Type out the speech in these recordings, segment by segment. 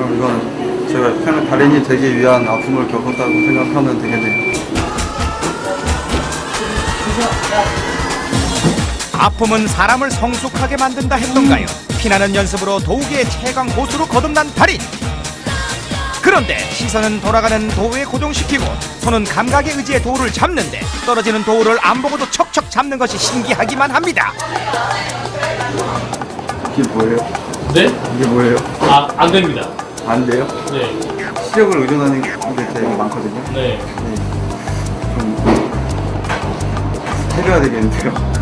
그럼 이건 제가 그냥 달인이 되기 위한 아픔을 겪었다고 생각하면 되겠네요. 아픔은 사람을 성숙하게 만든다 했던가요? 피나는 연습으로 도우기의 최강 고수로 거듭난 달인. 그런데 시선은 돌아가는 도우에 고정시키고 손은 감각에 의지해 도우를 잡는데 떨어지는 도우를 안 보고도 척척 잡는 것이 신기하기만 합니다. 이게 뭐예요? 네? 이게 뭐예요? 아, 안 됩니다. 안 돼요? 네. 시력을 의존하는 게 되게 많거든요. 네. 좀 해줘야 되겠는데요.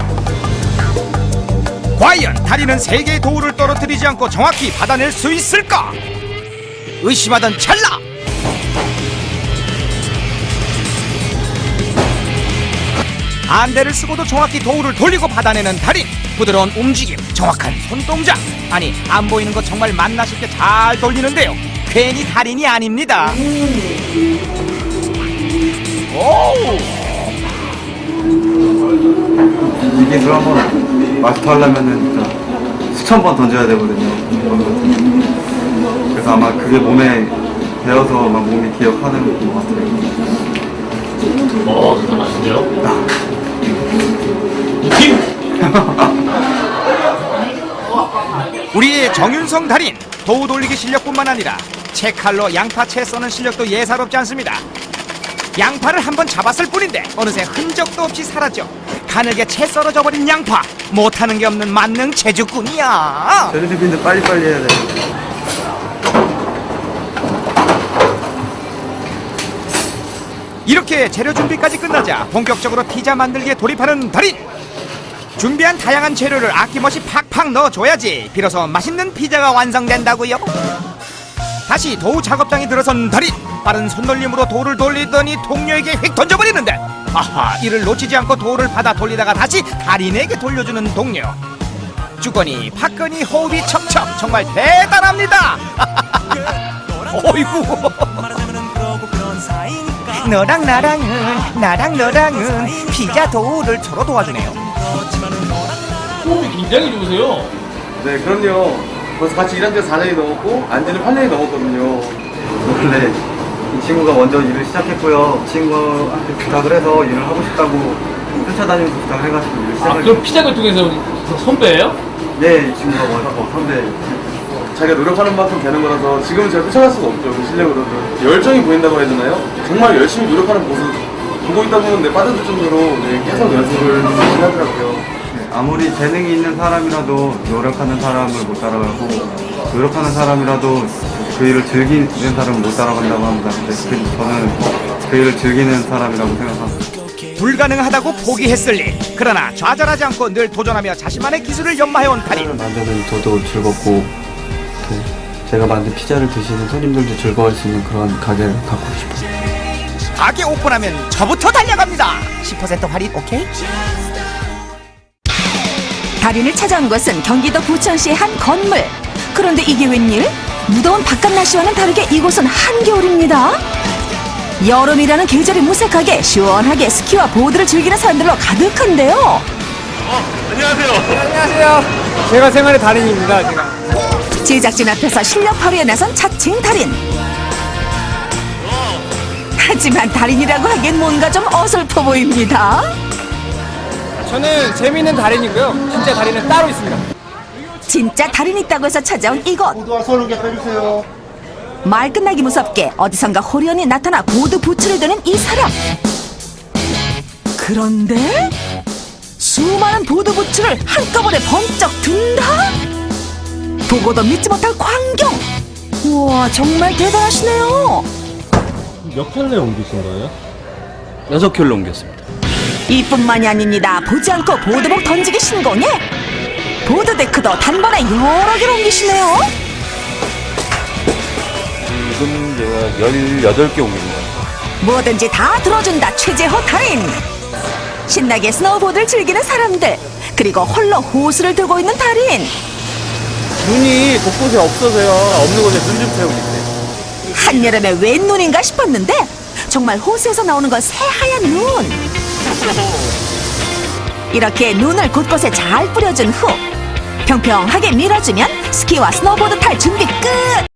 과연 달인은 세 개의 도우를 떨어뜨리지 않고 정확히 받아낼 수 있을까? 의심하던 찰나! 안대를 쓰고도 정확히 도우를 돌리고 받아내는 달인. 부드러운 움직임, 정확한 손동작. 아니, 안 보이는 거 정말 만나 싶게 잘 돌리는데요. 괜히 달인이 아닙니다. 오! 이 기술 한번 마스터하려면은 진짜 수천 번 던져야 되거든요. 그래서 아마 그게 몸에 배어서 막 몸이 기억하는 것 같아요. 진짜 맛있네요. 느낌? 우리의 정윤성 달인. 도우 돌리기 실력뿐만 아니라 채칼로 양파채 써는 실력도 예사롭지 않습니다. 양파를 한번 잡았을 뿐인데 어느새 흔적도 없이 사라져 가늘게 채 썰어져 버린 양파. 못하는 게 없는 만능 재주꾼이야. 제주집인데 빨리빨리 해야 돼. 이렇게 재료 준비까지 끝나자 본격적으로 피자 만들기에 돌입하는 달인. 준비한 다양한 재료를 아낌없이 팍팍 넣어줘야지 비로소 맛있는 피자가 완성된다고요. 다시 도우 작업장에 들어선 달인. 빠른 손놀림으로 도우를 돌리더니 동료에게 휙 던져버리는데, 아하, 이를 놓치지 않고 도우를 받아 돌리다가 다시 달인에게 돌려주는 동료. 주거니 받거니 호흡이 척척. 정말 대단합니다. 어이구. 너랑 나랑 너랑은 피자 도우를 서로 도와주네요. 호흡이 굉장히 좋으세요. 네, 그럼요. 벌써 같이 일한 지 4년이 넘었고, 안 지는 8년이 넘었거든요. 원래 이 친구가 먼저 일을 시작했고요. 친구한테 부탁을 해서 일을 하고 싶다고 쫓아다니면서 부탁을 해가지고 일을 아, 시작을 그럼 피자를 통해서 선배예요? 네, 이 친구가 먼저 선배. 자기가 노력하는 만큼 되는 거라서 지금은 제가 쫓아갈 수가 없죠, 그 실력으로는. 열정이 보인다고 해야 되나요? 정말 열심히 노력하는 모습 보고 있다 보면 빠져들 정도로 계속 연습을 열심히 하더라고요. 아무리 재능이 있는 사람이라도 노력하는 사람을 못 따라가고 노력하는 사람이라도 그 일을 즐기는 사람을 못 따라간다고 합니다. 근데 저는 그 일을 즐기는 사람이라고 생각합니다. 불가능하다고 포기했을 일. 그러나 좌절하지 않고 늘 도전하며 자신만의 기술을 연마해온 달인. 만드는 저도 즐겁고 제가 만든 피자를 드시는 손님들도 즐거워할 수 있는 그런 가게를 갖고 싶어요. 가게 오픈하면 저부터 달려갑니다. 10% 할인 오케이? 달인을 찾아온 곳은 경기도 부천시의 한 건물. 그런데 이게 웬일? 무더운 바깥 날씨와는 다르게 이곳은 한겨울입니다. 여름이라는 계절이 무색하게 시원하게 스키와 보드를 즐기는 사람들로 가득한데요. 안녕하세요. 제가 생활의 달인입니다. 제작진 앞에서 실력 발휘에 나선 자칭 달인. 하지만 달인이라고 하기엔 뭔가 좀 어설퍼 보입니다. 저는 재미있는 달인이고요. 진짜 달인은 따로 있습니다. 진짜 달인 있다고 해서 찾아온 이곳. 모두 와서 오게 빼주세요. 말 끝나기 무섭게 어디선가 호련히 나타나 보드 부츠를 드는 이 사람. 그런데 수많은 보드 부츠를 한꺼번에 번쩍 든다? 보고도 믿지 못할 광경. 우와, 정말 대단하시네요. 몇 켤레 옮기신 거예요? 6켤레 옮겼습니다. 이뿐만이 아닙니다. 보지 않고 보드복 던지기 신공에 보드데크도 단번에 여러 개를 옮기시네요. 지금 제가 18개 옮긴 거예요. 뭐든지 다 들어준다 최재호 달인. 신나게 스노우보드를 즐기는 사람들, 그리고 홀로 호수를 들고 있는 달인. 눈이 곳곳에 없어서요. 없는 곳에 눈 좀 세우고 있어요. 한여름에 웬 눈인가 싶었는데 정말 호수에서 나오는 건 새하얀 눈. 이렇게 눈을 곳곳에 잘 뿌려준 후 평평하게 밀어주면 스키와 스노보드 탈 준비 끝!